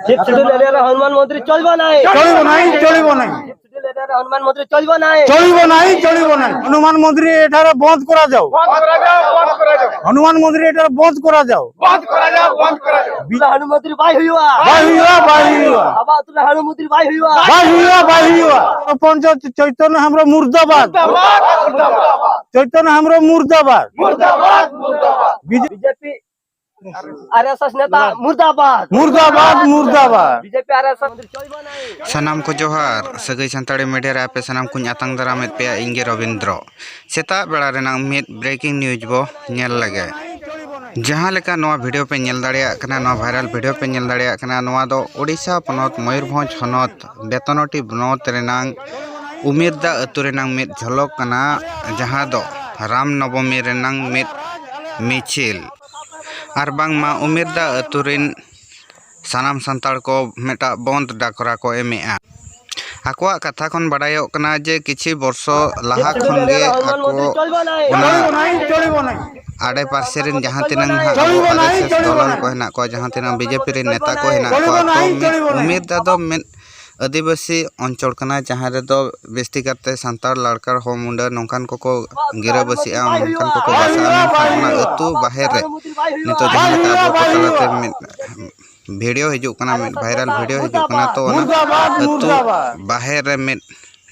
chief schedule এরিয়ার হনুমান মন্দির চলবে না চলিব নাই চলিব নাই শিডিউল এরিয়ার হনুমান মন্দির চলবে না চলিব নাই চলিব নাই হনুমান মন্দির এটারে বন্ধ করা যাও হনুমান মন্দির এটারে বন্ধ করা যাও হনুমান মন্দির বাই হইবা বাই হইয়া আবার তুই হনুমান মন্দির বাই হইবা বাই হইয়া পঞ্চ চৈতন্য আমরা মুর্দাবাদ চৈতন্য আমরা মুর্দাবাদ বিজেপি आरएसएस नेता मुर्दाबाद मुर्दाबाद मुर्दाबाद बीजेपी आरएसएस मंदिर चलबा नाही सनाम को जोहार सगई संताड़ी मीडिया रे आपे सनाम को आतंग दारामेद पे इंगे रविंद्र सेता बेड़ा रेनांग मिड ब्रेकिंग न्यूज बो नेल लगे जहां लेका नवा वीडियो पे नेल दाड़िया कना नवा वायरल वीडियो पे नेल दाड़िया कना नवा दो ओडिशा पनत मयूरभंज हनत बेतनटी बनत रेनांग उमिरदा अतु रेनांग मिड झलक कना जहां दो राम नवमी रेनांग मिड मिचिल और बांगमा उमिरदा अतुरिन सानाम संताड़ को मेटा बंद डाकरा को एमे आकोआ कथा खन बड़ायो कना जे किछि वर्षो लाहा खन गे आको आड़े पासे रिन जहां तिनंग आरएसएस दलन को हेना को जहां तिनंग बीजेपी रिन नेता को हेना को तो उमिरदा दो आदिवासी अंचल कना जहां रे दो बेस्ती करते संताड़ लड़का हो मुंडा नोंकान को गिराबसी नोंकान को बासा ना अतु बाहर रे नितो जहां का अबो तलाते वीडियो हिजु कना वायरल वीडियो हिजु कना तो अतु बाहर रे में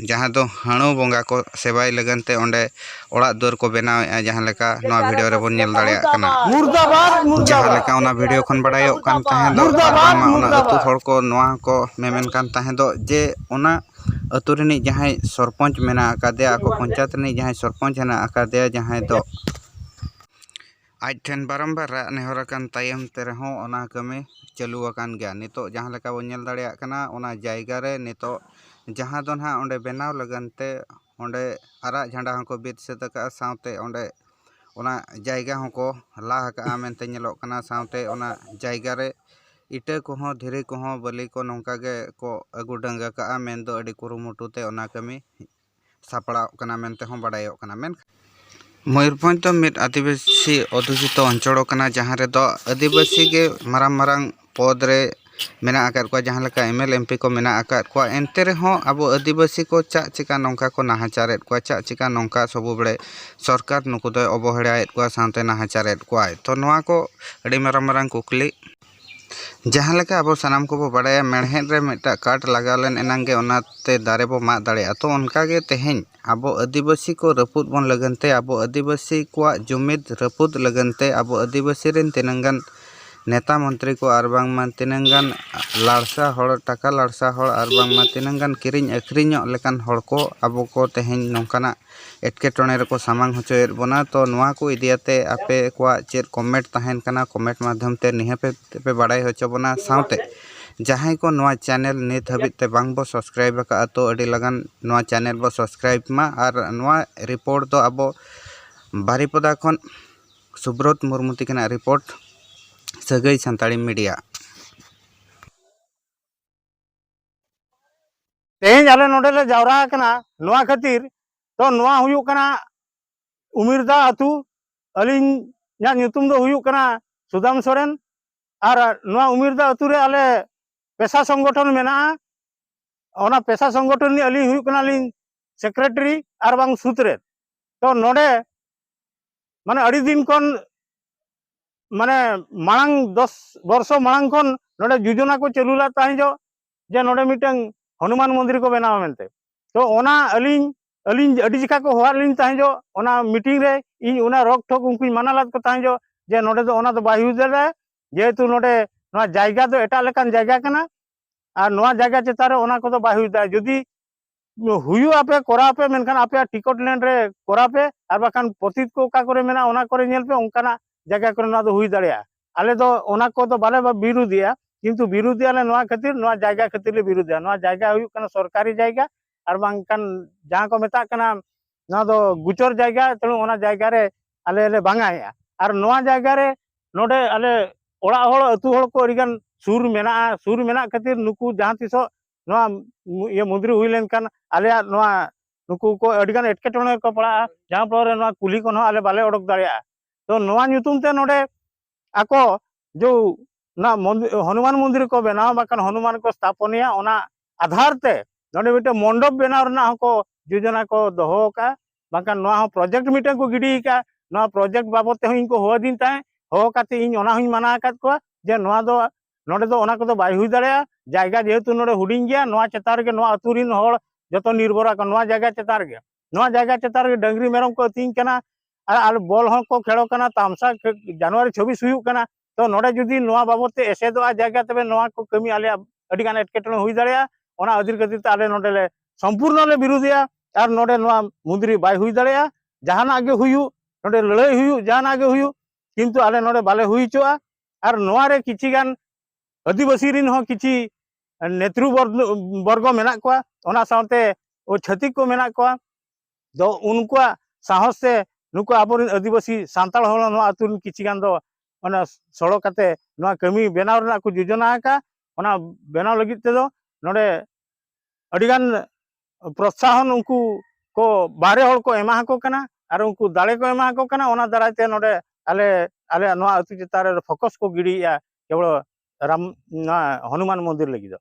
जहां दो हणु बोंगा को सेवाई लगनते ओंडे ओड़ा दुआर को बनाव जहां लेका नवा वीडियो रे बोन नेल दाड़िया कना मुर्दाबाद जहां लेका ओना वीडियो खन बड़ायो कान ताहे दो ओना अतु हर को नवा को मेमेन कान ताहे दो जे ओना अतु रिनी जहां सरपंच मेना आकादे आको पंचायत रिनी जहां सरपंच हेना आकादे जहां दो आज ठन बारंबार नेहर कान तायम ते रहो ओना कमे चालू अकान गया नितो जहां लेका बोन नेल दाड़िया कना ओना जायगा रे नितो जहां दो ना ओंडे बनाव लगनते ओंडे आरा झंडा हको बिद सेदका सावते ओंडे ओना जायगा हको ला हका मेनते नेलोक कना सावते ओना जायगा रे इटा कोहो धीरे कोहो बलि को नोंका गे को अगु डंगा का मेन दो अडी कुरुमुटुते ओना कमी सापड़ा कना मेनते हो बड़ायो कना मेन मयूरभंज तो मिड आदिवासी अधुषित अंचल कना जहां रे दो आदिवासी के मारांग मारांग पद रे मेना आकार को जहां लका एमएल एमपी को मेना आकार को एनते रे हो अब आदिवासी को चा चिका नोंका को नाहाचारेत को चा चिका नोंका सबु बड़े सरकार नुकु दो अवहेड़ाएत को सानते नाहाचारेत को तो नोआ को अडी मारांग मारांग कुकली जहां लका अब सनाम को बो बड़ाया मेणहेद रे मेटा काट लगालेन एनांगे ओनाते दारे बो मा दाड़े तो उनका गे तेहें अब आदिवासी को रपुद बन लगनते अब आदिवासी को जुमिद रपुद लगनते अब आदिवासी रेन तिनंगन नेता मंत्री को आरबांग मान तिनंगन लाड़सा हड़ टाका लाड़सा हड़ आरबांग मान तिनंगन किरिंग अखरिञो लेकान हड़ को अब को तेहें नोंकाना एटकेटणे रे को सामांग होचोयेद बोना तो नोआ को इदियाते आपे को चेद कमेंट ताहेन कना कमेंट माध्यम ते निहापे पे बाड़ाय होचो बोना सावते जहां को नोआ चैनल नित हबिते बांग बो सब्सक्राइब का तो अडी लगन नोआ चैनल बो सब्सक्राइब मा और नोआ रिपोर्ट तो अब बारिपदा खन सुब्रत मुर्मू तिकना रिपोर्ट सगई संताड़ी मीडिया तेज आले नोडेले जावरा कना नोआ खातिर तो नोआ हुयु कना उमिरदा अतु अलिन या ᱧᱩᱛᱩᱢ दो हुयु कना सुदाम सोरेन और नोआ उमिरदा अतु रे आले पेशा संगठन मेना ओना पेशा संगठन नि अलिन हुयु कना लिन सेक्रेटरी और बांग सुतरे तो नोडे माने अड़ी दिन कोन माने मांग 10 वर्ष मांग खन नोडे योजना को चलुला ताहिजो जे नोडे मिटंग हनुमान मंदिर को बनाव मेनते तो ओना अलिन अलिन अडी जिका को होवार लिन ताहिजो ओना मीटिंग रे इन ओना रोक ठोक उनकी मानालात को ताहिजो जे नोडे दो ओना तो बायु दे जेहेतु नोडे नोआ जायगा तो एटा लेकान जायगा कना और नोआ जायगा चेता रे ओना को तो बायु दे जदी हुयु आपे कोरा पे मेनखान आपे टिकट लैंड रे कोरा पे और बाखान पतित को का करे मेना ओना करे नेल पे ओंकाना जगह करे ना तो हुई दाड़िया आले तो ओना को तो बाले विरोधिया किंतु विरोधिया ले नोआ खातिर नोआ जायगा खातिर ले विरोधिया नोआ जायगा हुयु कना सरकारी जायगा और बांकान जहां को मेता कना ना तो गुचर जायगा तणु ओना जायगा रे आले ले बांगाया और नोआ जायगा रे नोडे आले ओड़ा होड़ अतु होड़ को अरिगान सुर मेना खातिर नुकु जहां तिसो नोआ ये मंदिर हुई लेनकान आले नोआ नुकु को अडिगान एटकेटणे को पड़ा जहां पर नोआ कुली को आले बाले ओडक दाड़िया तो नोआ ᱧᱩᱛᱩᱢ ते नोडे आको जो ना हनुमान मंदिर को बनाव बाकान हनुमान को स्थापनिया ओना आधार ते नोडे मिटे मंडप बनाव रना को योजना को दोहो का बाकान नोआ हो प्रोजेक्ट मिटे को गिडी का नोआ प्रोजेक्ट बाबत ते इनको हो दिन ताए हो काते इन ओना हुई मना कात को जे नोआ दो नोडे दो ओना को दो बाय हुई दाड़ेया जायगा जेहेतु नोडे हुडिंग गया नोआ चेतार के नोआ अतुरिन होड़ जतो निर्भर का नोआ जायगा चेतार के डंगरी मेरम को अतिंग कना आर बॉल हो को खेलो कना तामसा जनवरी 26 हुई कना तो नोडे जुदी नोआ बाबत ते एसेदोआ जायगा तबे नोआ को कमी आले अडी गान एटकेटणे हुई दाड़ेया ओना अधिर खातिर ते आले नोडे ले संपूर्ण ले विरोधिया आर नोडे नोआ मुंदरी बाय हुई दाड़ेया जहाना गे हुयु नोडे लड़ाई हुयु जहाना गे हुयु किंतु आले नोडे बाले हुई चोआ आर नोआ रे किछि गान आदिवासी रिन हो किछि नेतृ वर्ग मेना कोआ ओना साउते ओ छतिक को मेना कोआ दो उनका साहस से नुको आबोरिन आदिवासी सांताल होल नोआ अतुरिन किछि गान दो ओना सड़ो काते नोआ कमी बेनाव रना को योजना का ओना बेनाव लगित ते दो नोडे अडिगान प्रोत्साहन उनको को बारे हल को एमा को कना आर उनको दाड़े को एमा को कना ओना दारायते नोडे आले आले नोआ अतु चितारे फोकस को गिडिया केवल राम हनुमान मंदिर लगी दो